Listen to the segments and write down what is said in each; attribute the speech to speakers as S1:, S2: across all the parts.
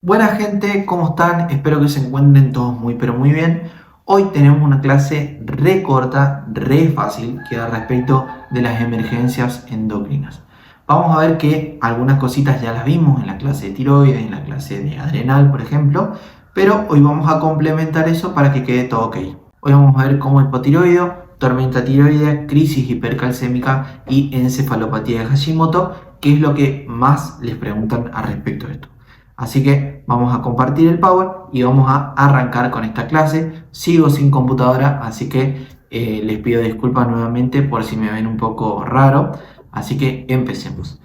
S1: Buena gente, ¿cómo están? Espero que se encuentren todos muy pero muy bien. Hoy tenemos una clase re corta, re fácil, que da respecto de las emergencias endocrinas. Vamos a ver que algunas cositas ya las vimos en la clase de tiroides, en la clase de adrenal, por ejemplo, pero hoy vamos a complementar eso para que quede todo ok. Hoy vamos a ver cómo hipotiroideo, tormenta tiroidea, crisis hipercalcémica y encefalopatía de Hashimoto, que es lo que más les preguntan al respecto de esto. Así que vamos a compartir el Power y vamos a arrancar con esta clase. Sigo sin computadora, así que les pido disculpas nuevamente por si me ven un poco raro. Así que empecemos.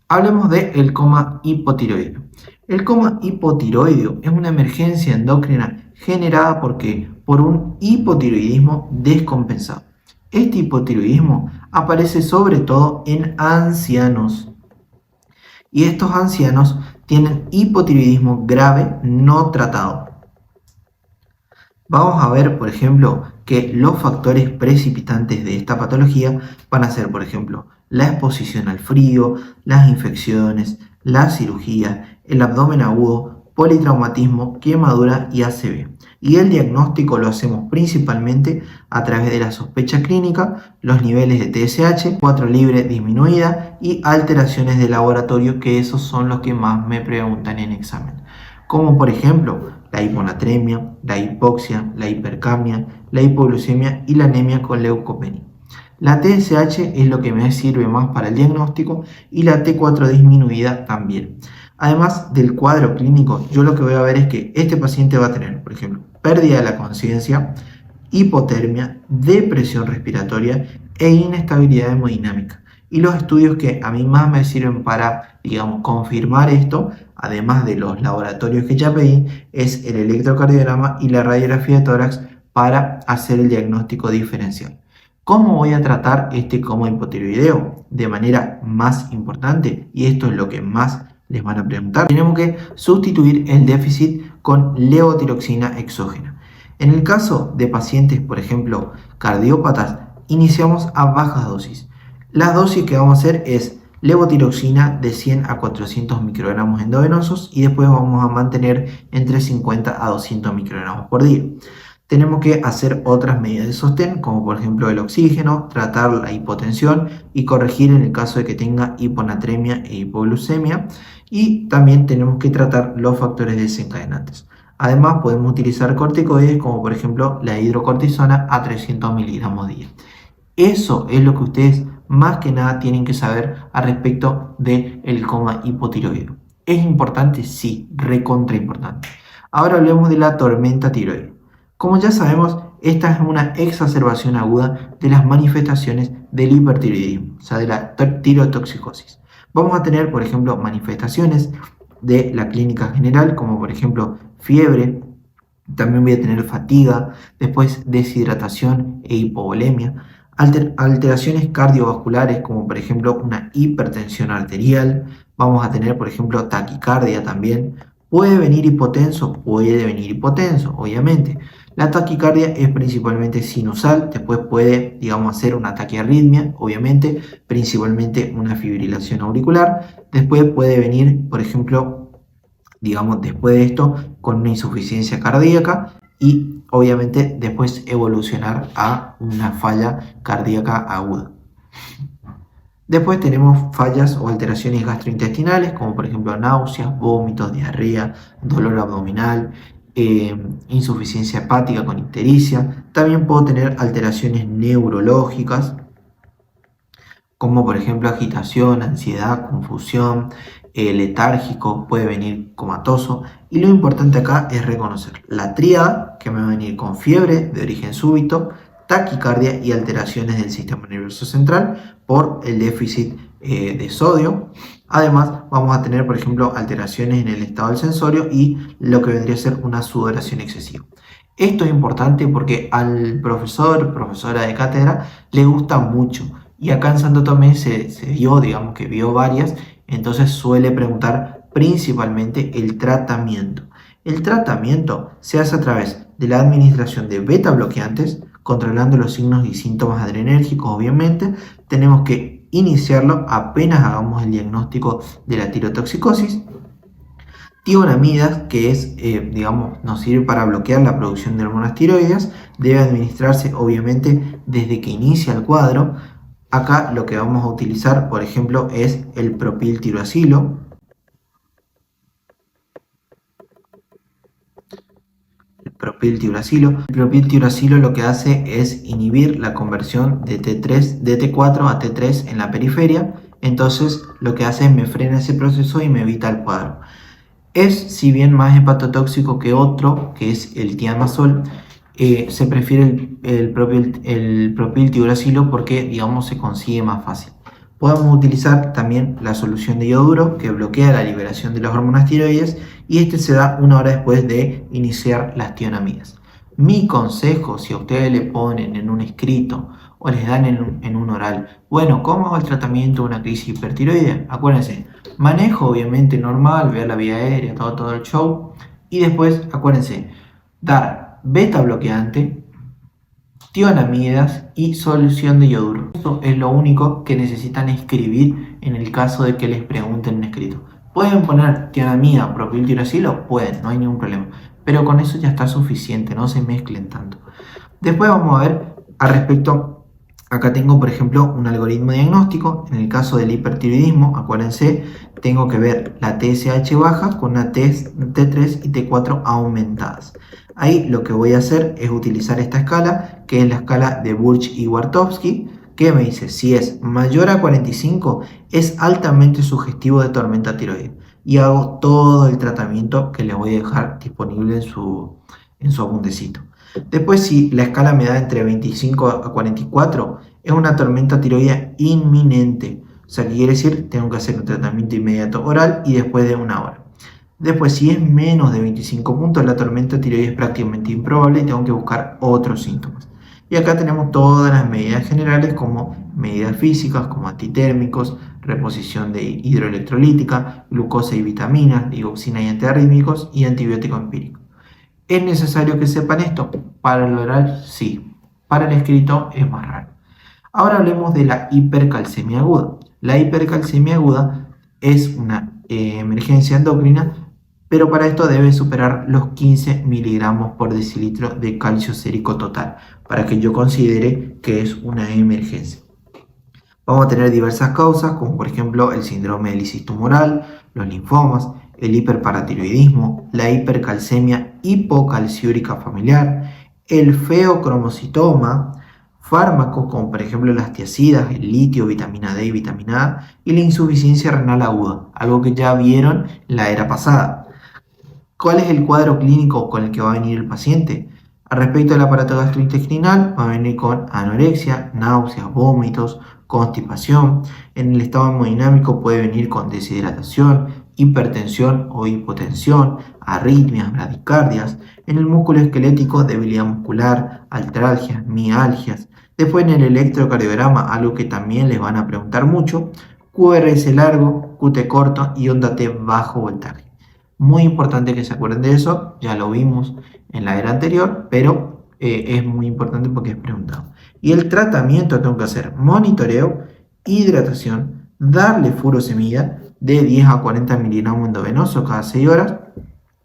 S1: Hablemos del coma hipotiroideo. El coma hipotiroideo es una emergencia endocrina generada por un hipotiroidismo descompensado. Este hipotiroidismo aparece sobre todo en ancianos. Y estos ancianos tienen hipotiroidismo grave no tratado. Vamos a ver, por ejemplo, que los factores precipitantes de esta patología van a ser, por ejemplo, la exposición al frío, las infecciones, la cirugía, el abdomen agudo, politraumatismo, quemadura y ACV. Y el diagnóstico lo hacemos principalmente a través de la sospecha clínica, los niveles de TSH, 4 libre disminuida y alteraciones de laboratorio, que esos son los que más me preguntan en examen. Como por ejemplo la hiponatremia, la hipoxia, la hipercamia, la hipoglucemia y la anemia con leucopenia. La TSH es lo que me sirve más para el diagnóstico y la T4 disminuida también. Además del cuadro clínico, yo lo que voy a ver es que este paciente va a tener, por ejemplo, pérdida de la conciencia, hipotermia, depresión respiratoria e inestabilidad hemodinámica. Y los estudios que a mí más me sirven para, digamos, confirmar esto, además de los laboratorios que ya pedí, es el electrocardiograma y la radiografía de tórax para hacer el diagnóstico diferencial. ¿Cómo voy a tratar este coma hipotiroideo? De manera más importante, y esto es lo que más les van a preguntar, tenemos que sustituir el déficit con levotiroxina exógena. En el caso de pacientes, por ejemplo, cardiópatas, iniciamos a bajas dosis. La dosis que vamos a hacer es levotiroxina de 100 a 400 microgramos endovenosos y después vamos a mantener entre 50 a 200 microgramos por día. Tenemos que hacer otras medidas de sostén, como por ejemplo el oxígeno, tratar la hipotensión y corregir en el caso de que tenga hiponatremia e hipoglucemia. Y también tenemos que tratar los factores desencadenantes. Además, podemos utilizar corticoides como por ejemplo la hidrocortisona a 300 miligramos día. Eso es lo que ustedes más que nada tienen que saber al respecto del coma hipotiroideo. ¿Es importante? Sí, recontra importante. Ahora hablemos de la tormenta tiroidea. Como ya sabemos, esta es una exacerbación aguda de las manifestaciones del hipertiroidismo, o sea, de la tirotoxicosis. Vamos a tener, por ejemplo, manifestaciones de la clínica general, como por ejemplo fiebre, también voy a tener fatiga, después deshidratación e hipovolemia, alteraciones cardiovasculares, como por ejemplo una hipertensión arterial, vamos a tener, por ejemplo, taquicardia también. Puede venir hipotenso, obviamente. La taquicardia es principalmente sinusal, después puede, digamos, hacer una taquiarritmia, obviamente, principalmente una fibrilación auricular. Después puede venir, por ejemplo, digamos, después de esto, con una insuficiencia cardíaca y obviamente después evolucionar a una falla cardíaca aguda. Después tenemos fallas o alteraciones gastrointestinales, como por ejemplo náuseas, vómitos, diarrea, dolor abdominal, insuficiencia hepática con ictericia. También puedo tener alteraciones neurológicas, como por ejemplo agitación, ansiedad, confusión, letárgico, puede venir comatoso. Y lo importante acá es reconocer la tríada, que me va a venir con fiebre de origen súbito, taquicardia y alteraciones del sistema nervioso central por el déficit de sodio. Además, vamos a tener, por ejemplo, alteraciones en el estado del sensorio y lo que vendría a ser una sudoración excesiva. Esto es importante porque al profesora de cátedra, le gusta mucho. Y acá en Santo Tomé se vio, digamos que vio varias, entonces suele preguntar principalmente el tratamiento. El tratamiento se hace a través de la administración de beta bloqueantes, controlando los signos y síntomas adrenérgicos, obviamente. Tenemos que iniciarlo apenas hagamos el diagnóstico de la tirotoxicosis. Tionamidas, que es, digamos, nos sirve para bloquear la producción de hormonas tiroides, debe administrarse obviamente desde que inicia el cuadro. Acá lo que vamos a utilizar, por ejemplo, es el propiltiroacilo. El propiltiuracilo lo que hace es inhibir la conversión de T4 a T3 en la periferia. Entonces lo que hace es me frena ese proceso y me evita el cuadro. Es, si bien más hepatotóxico que otro, que es el tiamazol, se prefiere el propiltiuracilo porque, digamos, se consigue más fácil. Podemos utilizar también la solución de yoduro, que bloquea la liberación de las hormonas tiroides, y este se da 1 hora después de iniciar las tionamidas. Mi consejo, si a ustedes le ponen en un escrito o les dan en un oral, bueno, ¿cómo hago el tratamiento de una crisis hipertiroidea? Acuérdense, manejo obviamente normal, vea la vía aérea, todo el show, y después, acuérdense, dar beta bloqueante, tionamidas y solución de yoduro. Esto es lo único que necesitan escribir en el caso de que les pregunten en escrito. ¿Pueden poner tionamida, propiltiuracilo? Pueden, no hay ningún problema. Pero con eso ya está suficiente, no se mezclen tanto. Después vamos a ver al respecto. Acá tengo, por ejemplo, un algoritmo diagnóstico. En el caso del hipertiroidismo, acuérdense, tengo que ver la TSH baja con una T3 y T4 aumentadas. Ahí lo que voy a hacer es utilizar esta escala, que es la escala de Burch y Wartowski, que me dice si es mayor a 45 es altamente sugestivo de tormenta tiroidea. Y hago todo el tratamiento que les voy a dejar disponible en su apuntecito. Después, si la escala me da entre 25 a 44, es una tormenta tiroidea inminente. O sea, ¿qué quiere decir? Tengo que hacer un tratamiento inmediato oral y después de 1 hora. Después, si es menos de 25 puntos, la tormenta tiroidea es prácticamente improbable y tengo que buscar otros síntomas. Y acá tenemos todas las medidas generales, como medidas físicas, como antitérmicos, reposición de hidroelectrolítica, glucosa y vitaminas, digoxina y antiarrítmicos y antibiótico empírico. ¿Es necesario que sepan esto? Para el oral, sí. Para el escrito es más raro. Ahora hablemos de la hipercalcemia aguda. La hipercalcemia aguda es una emergencia endocrina, pero para esto debe superar los 15 miligramos por decilitro de calcio sérico total, para que yo considere que es una emergencia. Vamos a tener diversas causas, como por ejemplo el síndrome de lisis tumoral, los linfomas, el hiperparatiroidismo, la hipercalcemia hipocalciúrica familiar, el feocromocitoma, fármacos como por ejemplo las tiazidas, el litio, vitamina D y vitamina A, y la insuficiencia renal aguda, algo que ya vieron en la era pasada. ¿Cuál es el cuadro clínico con el que va a venir el paciente? Al respecto del aparato gastrointestinal, va a venir con anorexia, náuseas, vómitos, constipación. En el estado hemodinámico puede venir con deshidratación, hipertensión o hipotensión, arritmias, bradicardias. En el músculo esquelético, debilidad muscular, artralgias, mialgias. Después en el electrocardiograma, algo que también les van a preguntar mucho, QRS largo, QT corto y onda T bajo voltaje. Muy importante que se acuerden de eso, ya lo vimos en la era anterior, pero es muy importante porque es preguntado. Y el tratamiento tengo que hacer monitoreo, hidratación, darle furosemida de 10 a 40 miligramos endovenoso cada 6 horas,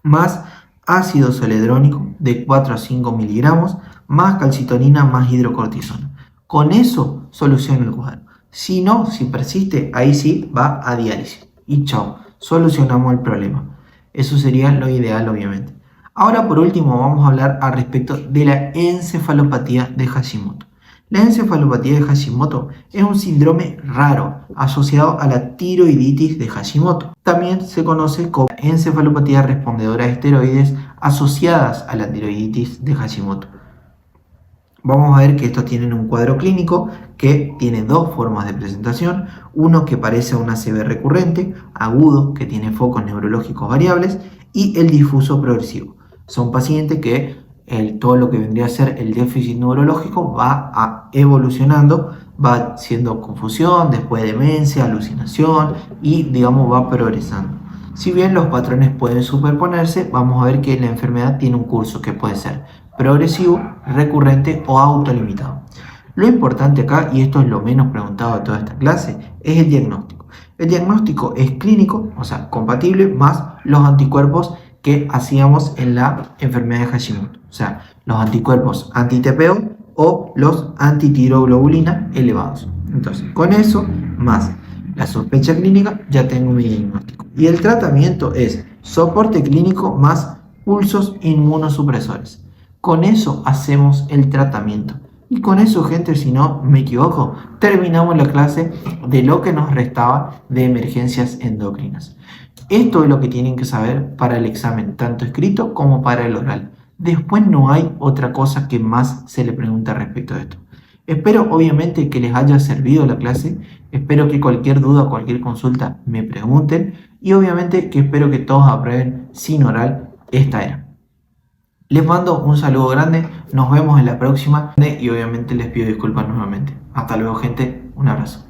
S1: más ácido zoledrónico de 4 a 5 miligramos, más calcitonina, más hidrocortisona. Con eso soluciona el cuadro. Si no, si persiste, ahí sí va a diálisis. Y chao, solucionamos el problema. Eso sería lo ideal, obviamente. Ahora, por último, vamos a hablar al respecto de la encefalopatía de Hashimoto. La encefalopatía de Hashimoto es un síndrome raro asociado a la tiroiditis de Hashimoto. También se conoce como encefalopatía respondedora a esteroides asociadas a la tiroiditis de Hashimoto. Vamos a ver que estos tienen un cuadro clínico que tiene dos formas de presentación. Uno que parece una ACV recurrente, agudo, que tiene focos neurológicos variables, y el difuso progresivo. Son pacientes que todo lo que vendría a ser el déficit neurológico va evolucionando, va siendo confusión, después demencia, alucinación y digamos va progresando. Si bien los patrones pueden superponerse, vamos a ver que la enfermedad tiene un curso que puede ser progresivo, recurrente o autolimitado. Lo importante acá, y esto es lo menos preguntado de toda esta clase, es el diagnóstico. El diagnóstico es clínico, o sea, compatible, más los anticuerpos que hacíamos en la enfermedad de Hashimoto, o sea, los anticuerpos anti-TPO o los antitiroglobulina elevados. Entonces, con eso, más la sospecha clínica, ya tengo mi diagnóstico. Y el tratamiento es soporte clínico más pulsos inmunosupresores. Con eso hacemos el tratamiento. Y con eso, gente, si no me equivoco, terminamos la clase de lo que nos restaba de emergencias endocrinas. Esto es lo que tienen que saber para el examen, tanto escrito como para el oral. Después no hay otra cosa que más se le pregunta respecto a esto. Espero obviamente que les haya servido la clase, espero que cualquier duda o cualquier consulta me pregunten y obviamente que espero que todos aprueben sin oral esta era. Les mando un saludo grande, nos vemos en la próxima y obviamente les pido disculpas nuevamente. Hasta luego, gente, un abrazo.